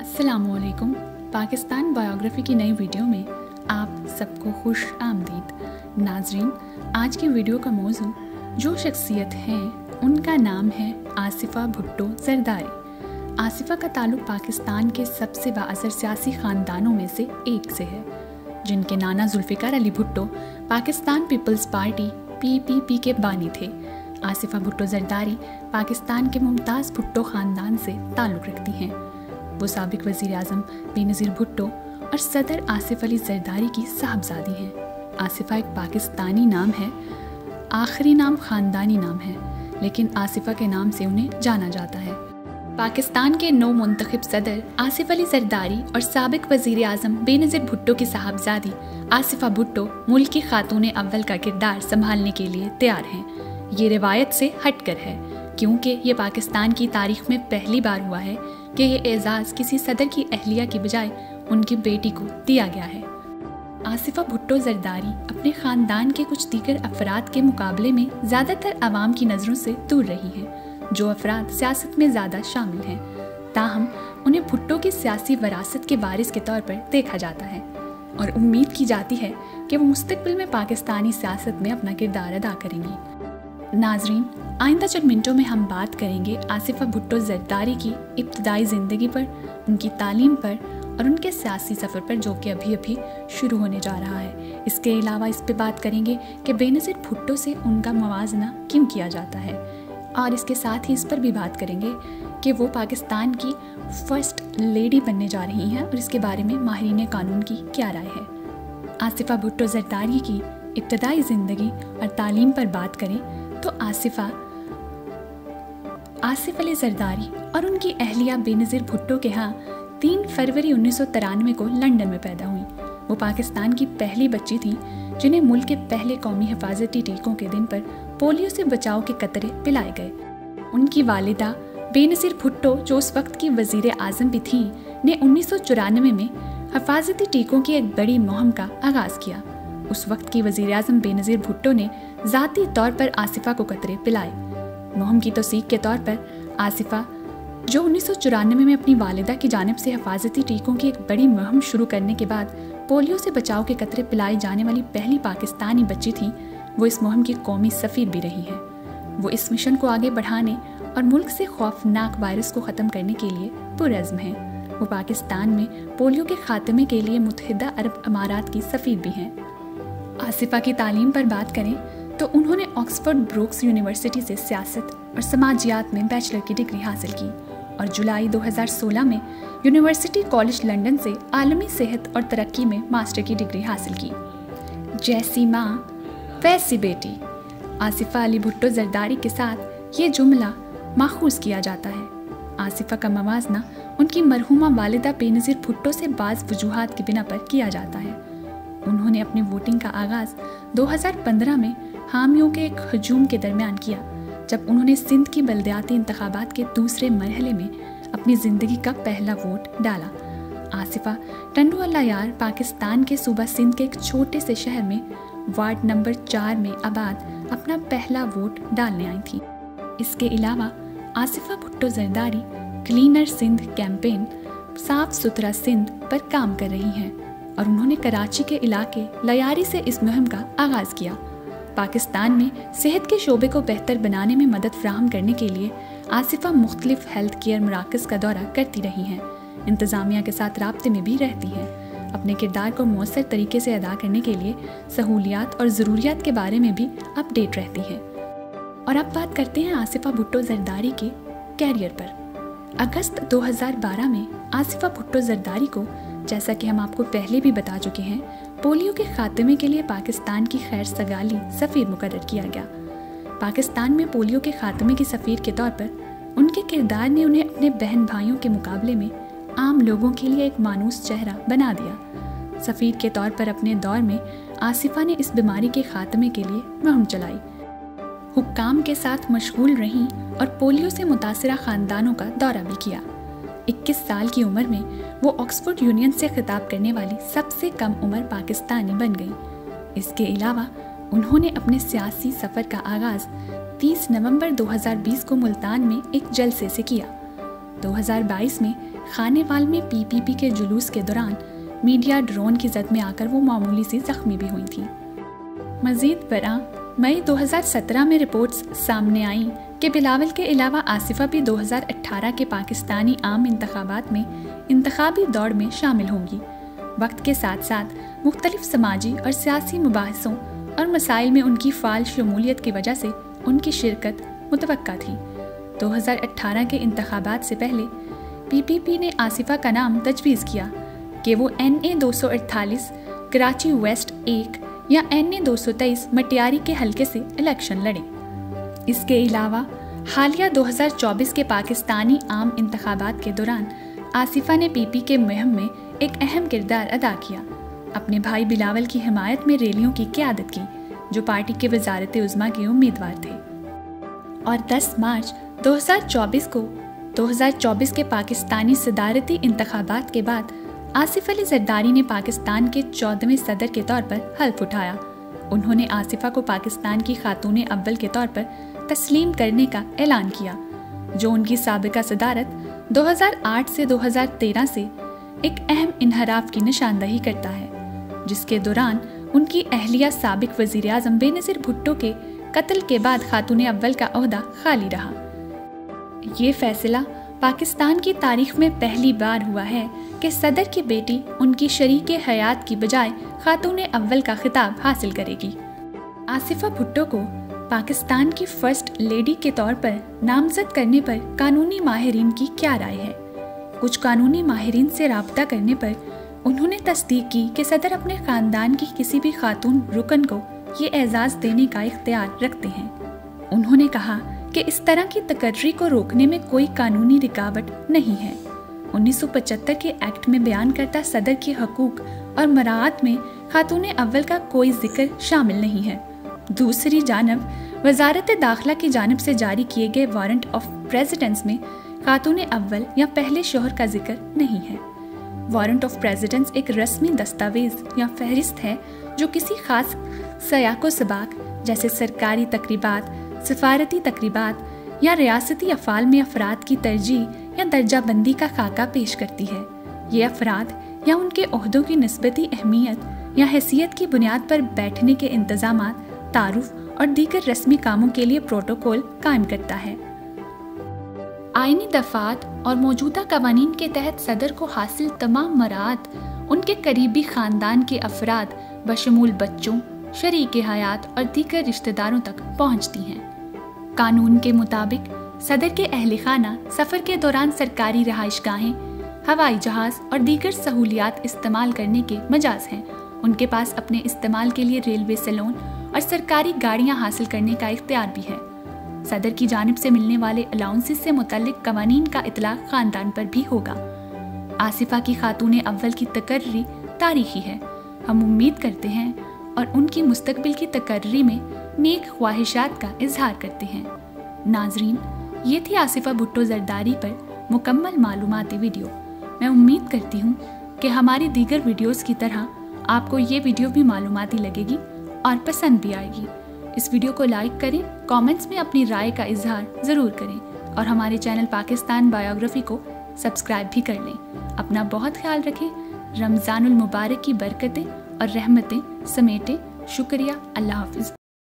अस्सलामुअलैकुम। पाकिस्तान बायोग्राफी की नई वीडियो में आप सबको खुश आमदीद। नाजरीन, आज की वीडियो का मौजू जो शख्सियत है उनका नाम है आसिफा भुट्टो जरदारी। आसिफा का ताल्लुक़ पाकिस्तान के सबसे बाअसर सियासी ख़ानदानों में से एक से है, जिनके नाना Zulfiqar Ali Bhutto Pakistan peoples party PPP के बानी थे। आसिफा भुट्टो जरदारी पाकिस्तान के मुमताज़ भुट्टो ख़ानदान से ताल्लुक़ रखती हैं। वो साबिक़ वज़ीर आज़म बेनज़ीर भुट्टो और सदर आसिफ अली जरदारी की साहबजादी हैं। आसिफा एक पाकिस्तानी नाम है, आखिरी नाम ख़ानदानी नाम है, लेकिन आसिफा के नाम से उन्हें जाना जाता है। पाकिस्तान के नौ मुंतखब सदर आसिफ अली जरदारी और साबिक़ वज़ीर आज़म बेनज़ीर भुट्टो की साहबजादी आसिफा भुट्टो मुल्क की खातून अव्वल का किरदार संभालने के लिए तैयार हैं। ये रिवायत से हटकर है, क्योंकि ये पाकिस्तान की तारीख में पहली बार हुआ है कि ये एजाज़ किसी सदर की अहलिया की बजाय उनकी बेटी को दिया गया है। आसिफा भुट्टो जरदारी अपने ख़ानदान के कुछ दीगर अफराद के मुकाबले में ज़्यादातर आवाम की नज़रों से दूर रही हैं, जो अफराद सियासत में ज़्यादा शामिल हैं। ताहम उन्हें भुट्टो की सियासी वरासत के वारिस के तौर पर देखा जाता है और उम्मीद की जाती है कि वो मुस्तक़बिल में पाकिस्तानी सियासत में अपना किरदार अदा करेंगी। नाजरीन, आइंदा चंद मिनटों में हम बात करेंगे आसिफा भुट्टो जरदारी की इब्तदाई ज़िंदगी पर, उनकी तालीम पर और उनके सियासी सफ़र पर, जो कि अभी अभी शुरू होने जा रहा है। इसके अलावा इस पे बात करेंगे कि बेनज़ीर भुट्टो से उनका मुवाजना क्यों किया जाता है, और इसके साथ ही इस पर भी बात करेंगे कि वो पाकिस्तान की फ़र्स्ट लेडी बनने जा रही हैं और इसके बारे में माहिरीन कानून की क्या राय है। आसिफा भुट्टो जरदारी की इब्तदाई ज़िंदगी और तालीम पर बात करें तो आसिफ अली जरदारी और उनकी अहलिया बेनज़ीर भुट्टो के यहाँ 3 फरवरी 1993 को लंदन में पैदा हुई। वो पाकिस्तान की पहली बच्ची थी जिन्हें मुल्क के पहले कौमी हिफाजती टीकों के दिन पर पोलियो से बचाव के कतरे पिलाए गए। उनकी वालिदा बेनज़ीर भुट्टो, जो उस वक्त की वज़ीर आज़म भी थीं, ने 1994 में हिफाजती टीकों की एक बड़ी मुहिम का आगाज़ किया। उस वक्त की वज़ीर आज़म बेनज़ीर भुट्टो ने ज़ाती तौर पर आसिफा को कतरे पिलाए। मुहिम की तौसीक़ के तौर पर आसिफा, जो 1994 में अपनी वालिदा की जानिब से हिफाजती टीकों की एक बड़ी मुहिम शुरू करने के बाद पोलियो से बचाव के कतरे पिलाए जाने वाली पहली पाकिस्तानी बच्ची थी, वो इस मुहिम की कौमी सफ़ीर भी रही है। वो इस मिशन को आगे बढ़ाने और मुल्क से खौफनाक वायरस को ख़त्म करने के लिए पुरअज़्म हैं। वो पाकिस्तान में पोलियो के ख़ात्मे के लिए मुत्तहिदा अरब अमारात की सफ़ीर भी हैं। आसिफा की तालीम पर बात करें तो उन्होंने ऑक्सफोर्ड ब्रूक्स यूनिवर्सिटी से सियासत और समाजियात में बैचलर की डिग्री हासिल की और जुलाई 2016 में यूनिवर्सिटी कॉलेज लंदन से आलमी सेहत और तरक्की में मास्टर की डिग्री हासिल की। जैसी माँ वैसी बेटी, आसिफा अली भुट्टो जरदारी के साथ ये जुमला माखूज़ किया जाता है। आसिफा का मवाजना उनकी मरहूमा वालिदा बेनज़ीर भुट्टो से बाज़ वजूहात की बिना पर किया जाता है। उन्होंने अपनी वोटिंग का आगाज़ 2015 में हामियों के एक हजूम के दरमियान किया, जब उन्होंने सिंध की बल्दियाती इंतखाबात के दूसरे मरहले में अपनी ज़िंदगी का पहला वोट डाला। आसिफा टंडू अल्लाह यार पाकिस्तान के सूबा सिंध के एक छोटे से शहर में वार्ड नंबर 4 में आबाद अपना पहला वोट डालने आई थी। इसके अलावा आसिफा भुट्टो जरदारी क्लीनर सिंध कैंपेन, साफ सुथरा सिंध पर काम कर रही हैं और उन्होंने कराची के इलाके लयारी से इस मुहिम का आगाज़ किया। पाकिस्तान में सेहत के शोबे को बेहतर बनाने में मदद फराहम करने के लिए आसिफा मुख्तलिफ हेल्थ केयर मराकज़ का दौरा करती रही हैं, इंतज़ामिया के साथ राब्ते में भी रहती हैं। अपने किरदार को मौसर तरीके से अदा करने के लिए सहूलियात और ज़रूरियात के बारे में भी अपडेट रहती हैं। और अब बात करते हैं आसिफा भुट्टो जरदारी के कैरियर पर। अगस्त 2012 में आसिफा भुट्टो जरदारी को, जैसा कि हम आपको पहले भी बता चुके हैं, पोलियो के ख़ात्मे के लिए पाकिस्तान की खैर सगाली सफ़ीर मुकर्रर किया गया। पाकिस्तान में पोलियो के ख़ात्मे की सफ़ीर के तौर पर उनके किरदार ने उन्हें अपने बहन भाइयों के मुकाबले में आम लोगों के लिए एक मानूस चेहरा बना दिया। सफ़ीर के तौर पर अपने दौर में आसिफा ने इस बीमारी के ख़ात्मे के लिए मुहिम चलाई, हुक्काम के साथ मशगूल रहीं और पोलियो से मुतासिरा ख़ानदानों का दौरा भी किया। 21 साल की उम्र में वो ऑक्सफोर्ड यूनियन से खिताब करने वाली सबसे कम उम्र पाकिस्तानी बन गई। इसके अलावा उन्होंने अपने सियासी सफ़र का आगाज़ 30 नवंबर 2020 को मुल्तान में एक जलसे से किया। 2022 में खानेवाल में पीपीपी के जुलूस के दौरान मीडिया ड्रोन की जद में आकर वो मामूली सी जख्मी भी हुई थी। मज़ीद बरा मई 2017 में रिपोर्ट्स सामने आईं कि बिलावल के अलावा आसिफा भी 2018 के पाकिस्तानी आम इंतखाबात में इंतखाबी दौड़ में शामिल होंगी। वक्त के साथ साथ मुख्तलिफ समाजी और सियासी मुबाहिसों और मसाइल में उनकी फ़ाल शमूलियत की वजह से उनकी शिरकत मुतवक्का थी। 2018 के इंतखाबात से पहले पीपीपी ने आसिफा का नाम तजवीज़ किया कि वो NA 248 कराची वेस्ट 1 या NA 223 मटियारी के हलके से इलेक्शन लड़े। इसके अलावा हालिया 2024 के पाकिस्तानी आम इंतखाबात के दौरान आसिफा ने पीपी के मुहिम में एक अहम किरदार अदा किया। अपने भाई बिलावल की हिमायत में रैलियों की क़यादत की, जो पार्टी के वज़ारत उज़्मा के उम्मीदवार थे। और 10 मार्च 2024 के पाकिस्तानी सदारती इंतखाबात के बाद आसिफ अली जरदारी ने पाकिस्तान के 14वें सदर के तौर पर हल्फ उठाया। उन्होंने आसिफा को पाकिस्तान की खातून अव्वल के तौर पर तस्लीम करने का ऐलान किया, जो उनकी साबिका सदारत 2008 से 2013 से एक अहम इन्हराफ की निशानदही करता है, जिसके दौरान उनकी अहलिया साबिक वज़ीर आज़म बेनज़ीर भुट्टो के कत्ल के बाद खातून अव्वल का ओहदा खाली रहा। ये फैसला पाकिस्तान की तारीख में पहली बार हुआ है कि सदर की बेटी उनकी शरीके हयात की बजाय खातून अव्वल का खिताब हासिल करेगी। आसिफा भुट्टो को पाकिस्तान की फर्स्ट लेडी के तौर पर नामजद करने पर कानूनी माहिरीन की क्या राय है? कुछ कानूनी माहिरीन से राब्ता करने पर उन्होंने तस्दीक की कि सदर अपने ख़ानदान की किसी भी खातून रुकन को ये एजाज़ देने का इख्तियार रखते हैं। उन्होंने कहा कि इस तरह की तकर्री को रोकने में कोई कानूनी रुकावट नहीं है। 1975 के एक्ट में बयान करता सदर के हकूक और मराआत में खातून अव्वल का कोई जिक्र शामिल नहीं है। दूसरी जानब वजारत दाखिला की जानिब से जारी किए गए वारंट ऑफ प्रेसिडेंस में खातून अव्वल या पहले शोहर का जिक्र नहीं है। वारंट ऑफ प्रेसिडेंस एक रस्मी दस्तावेज या फहरिस्त है जो किसी खास सयाको सबाक जैसे सरकारी तकरीबात, सफारती तकरीबात या रियासती अफ़ाल में अफराद की तरजीह या दर्जा बंदी का खाका पेश करती है। ये अफराद या उनके ओहदों की निस्बती अहमियत या हैसियत की बुनियाद पर बैठने के इंतज़ामात, तारुफ और दीगर रस्मी कामों के लिए प्रोटोकॉल कायम करता है। आईनी दफ़ात और मौजूदा कवानीन के तहत सदर को हासिल तमाम मराआत उनके करीबी ख़ानदान के अफराद बशमूल बच्चों, शरीके हयात और दीगर रिश्तेदारों तक पहुँचती हैं। कानून के मुताबिक सदर के अहले खाना सफ़र के दौरान सरकारी रहाइशगाहें, हवाई जहाज़ और दीगर सहूलियात इस्तेमाल करने के मजाज हैं। उनके पास अपने इस्तेमाल के लिए रेलवे सैलून और सरकारी गाड़ियां हासिल करने का इख्तियार भी है। सदर की जानिब से मिलने वाले अलाउंसेस से मुतल्लिक कवानीन का इतलाक़ ख़ानदान पर भी होगा। आसिफा की खातून अव्वल की तकर्री तारीखी है। हम उम्मीद करते हैं और उनकी मुस्तकबिल की तकर्री में नेक ख्वाहिशात का इजहार करते हैं। नाजरीन, ये थी आसिफा भुट्टो जरदारी पर मुकम्मल मालूमाती वीडियो। मैं उम्मीद करती हूँ कि हमारी दीगर वीडियोस की तरह आपको ये वीडियो भी मालूमाती लगेगी और पसंद भी आएगी। इस वीडियो को लाइक करें, कमेंट्स में अपनी राय का इजहार ज़रूर करें और हमारे चैनल पाकिस्तान बायोग्राफी को सब्सक्राइब भी कर लें। अपना बहुत ख्याल रखें। रमज़ानुल मुबारक की बरकतें और रहमतें समेटें। शुक्रिया। अल्लाह हाफ़िज़।